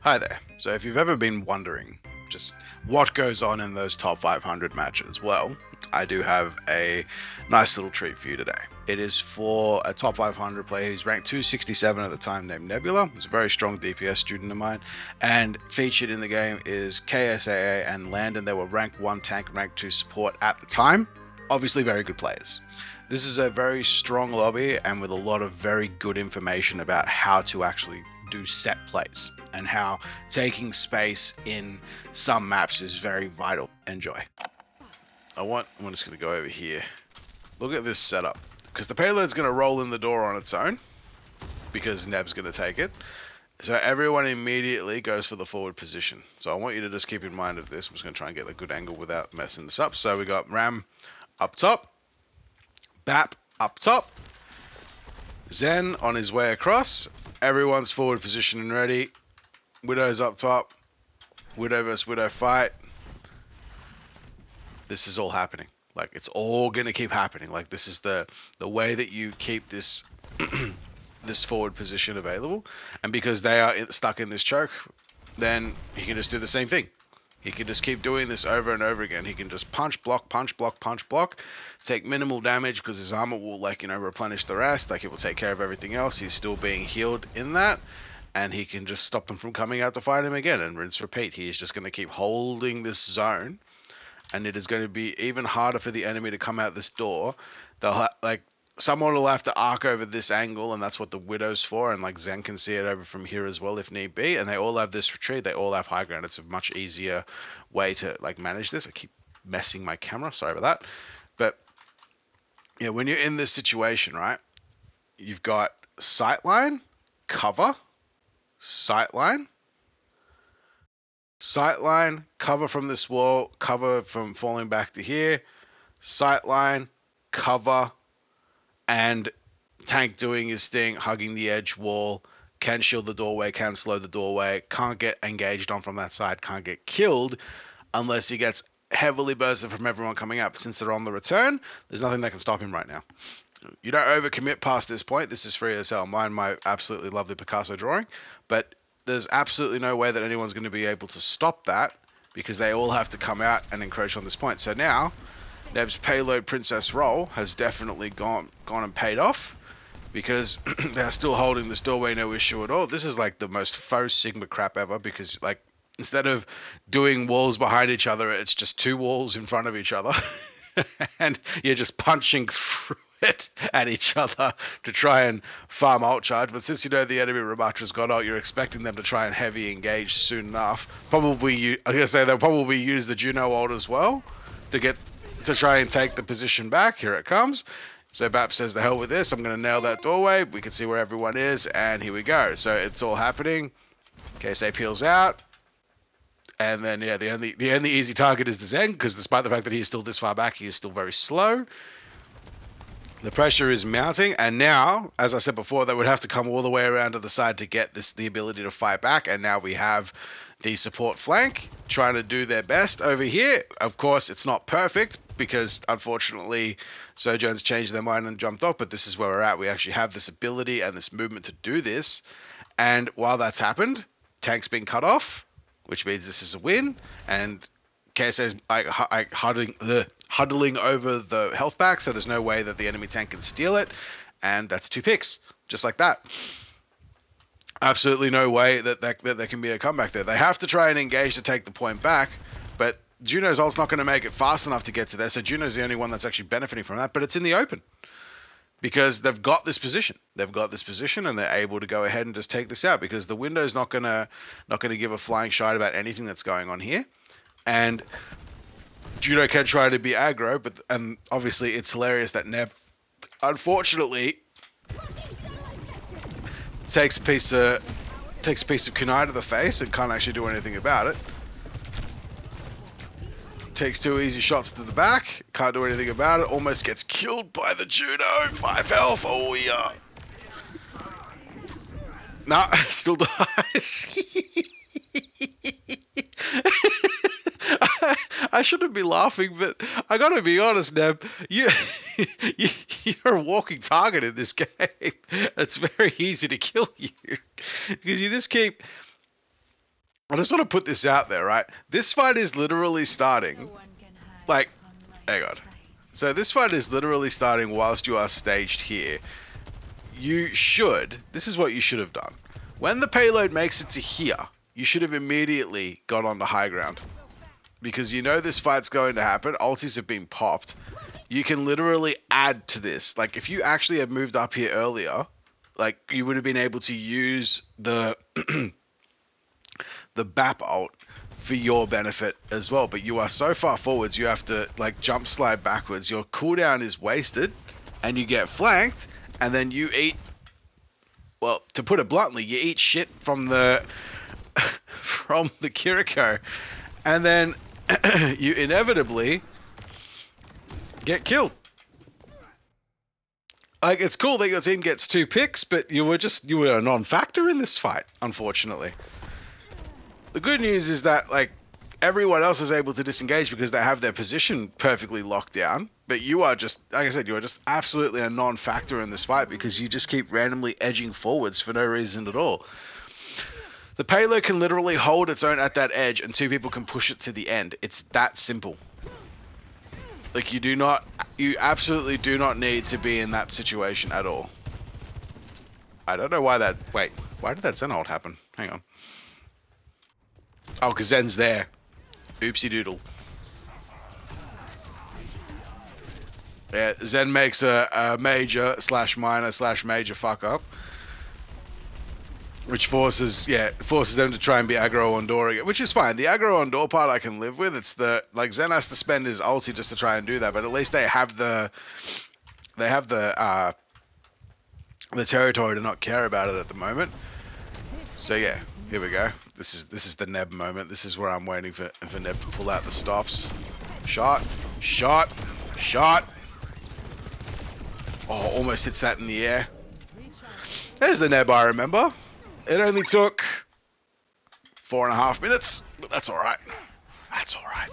Hi there. So if you've ever been wondering just what goes on in those top 500 matches, well, I do have a nice little treat for you today. It is for a top 500 player who's ranked 267 at the time named Nebula. He's a very strong DPS student of mine, and featured in the game is KSAA and Landon. They were rank 1 tank, rank 2 support at the time. Obviously very good players. This is a very strong lobby and with a lot of very good information about how to actually do set plays and how taking space in some maps is very vital. Enjoy. I'm just going to go over here. Look at this setup. Because the payload's going to roll in the door on its own. Because Neb's going to take it. So everyone immediately goes for the forward position. So I want you to just keep in mind of this. I'm just going to try and get a good angle without messing this up. So we got Ram up top. Bap up top. Zen on his way across. Everyone's forward position and ready. Widow's up top. Widow versus Widow fight. This is all happening. Like, it's all going to keep happening. Like, this is the way that you keep this this forward position available. And because they are stuck in this choke, then he can just do the same thing. He can just keep doing this over and over again. He can just punch, block, punch, block, punch, block. Take minimal damage because his armor will, replenish the rest. Like, it will take care of everything else. He's still being healed in that. And he can just stop them from coming out to fight him again and rinse, repeat. He is just going to keep holding this zone. And it is going to be even harder for the enemy to come out this door. They'll someone will have to arc over this angle, and that's what the Widow's for. And like Zen can see it over from here as well if need be. And they all have this retreat. They all have high ground. It's a much easier way to manage this. I keep messing my camera. Sorry about that. But yeah, when you're in this situation, right? You've got sightline, cover, sightline. Sightline, cover from this wall, cover from falling back to here, sightline, cover, and tank doing his thing, hugging the edge wall, can shield the doorway, can slow the doorway, can't get engaged on from that side, can't get killed unless he gets heavily bursted from everyone coming up. Since they're on the return, there's nothing that can stop him right now. You don't overcommit past this point. This is free as hell. Mind my absolutely lovely Picasso drawing, but there's absolutely no way that anyone's going to be able to stop that because they all have to come out and encroach on this point. So now, Neb's payload princess role has definitely gone and paid off because they're still holding this doorway, no issue at all. This is like the most faux Sigma crap ever because instead of doing walls behind each other, it's just two walls in front of each other. And you're just punching through it at each other to try and farm ult charge. But since you know the enemy Ramatra's got ult, you're expecting them to try and heavy engage soon enough. They'll probably use the Juno ult as well to try and take the position back. Here it comes. So Bap says, the hell with this. I'm going to nail that doorway. We can see where everyone is, and here we go. So it's all happening. KSA peels out. And then, yeah, the only easy target is the Zen, because despite the fact that he is still this far back, he is still very slow. The pressure is mounting, and now, as I said before, they would have to come all the way around to the side to get the ability to fight back, and now we have the support flank trying to do their best over here. Of course, it's not perfect, because unfortunately, Sojourn's changed their mind and jumped off, but this is where we're at. We actually have this ability and this movement to do this, and while that's happened, tank's been cut off, which means this is a win, and KSA's huddling over the health pack, so there's no way that the enemy tank can steal it, and that's 2 picks, just like that. Absolutely no way that there can be a comeback there. They have to try and engage to take the point back, but Juno's ult's not going to make it fast enough to get to there, so Juno's the only one that's actually benefiting from that, but it's in the open. Because they've got this position. They've got this position and they're able to go ahead and just take this out because the window's not gonna give a flying shite about anything that's going on here. And Juno can try to be aggro, and obviously it's hilarious that Neb unfortunately takes a piece of kunai to the face and can't actually do anything about it. Takes 2 easy shots to the back, can't do anything about it, almost gets killed by the Juno, 5 health, oh yeah. Nah, still dies. I shouldn't be laughing, but I gotta be honest, Neb, you're a walking target in this game. It's very easy to kill you, because you just keep I just want to put this out there, right? This fight is literally starting, like, hang on. So this fight is literally starting whilst you are staged here. This is what you should have done. When the payload makes it to here, you should have immediately got on the high ground. Because you know this fight's going to happen. Ultis have been popped. You can literally add to this. Like, if you actually had moved up here earlier, like, you would have been able to use the the BAP ult for your benefit as well. But you are so far forwards, you have to, like, jump slide backwards. Your cooldown is wasted, and you get flanked, and then you eat, well, to put it bluntly, you eat shit from the from the Kiriko, and then you inevitably get killed. Like, it's cool that your team gets 2 picks, but you were a non-factor in this fight, unfortunately. The good news is that, like, everyone else is able to disengage because they have their position perfectly locked down. But you are just, like I said, you are just absolutely a non-factor in this fight because you just keep randomly edging forwards for no reason at all. The payload can literally hold its own at that edge and 2 people can push it to the end. It's that simple. Like, you absolutely do not need to be in that situation at all. I don't know why why did that Zen ult happen? Hang on. Oh, because Zen's there. Oopsie doodle. Yeah, Zen makes a major / minor / major fuck up. Which forces them to try and be aggro on door again, which is fine. The aggro on door part I can live with. It's the, like, Zen has to spend his ulti just to try and do that, but at least they have the territory to not care about it at the moment. So yeah, here we go. This is the Neb moment. This is where I'm waiting for Neb to pull out the stops. Shot. Oh, almost hits that in the air. There's the Neb I remember. It only took 4.5 minutes, but that's alright. That's alright.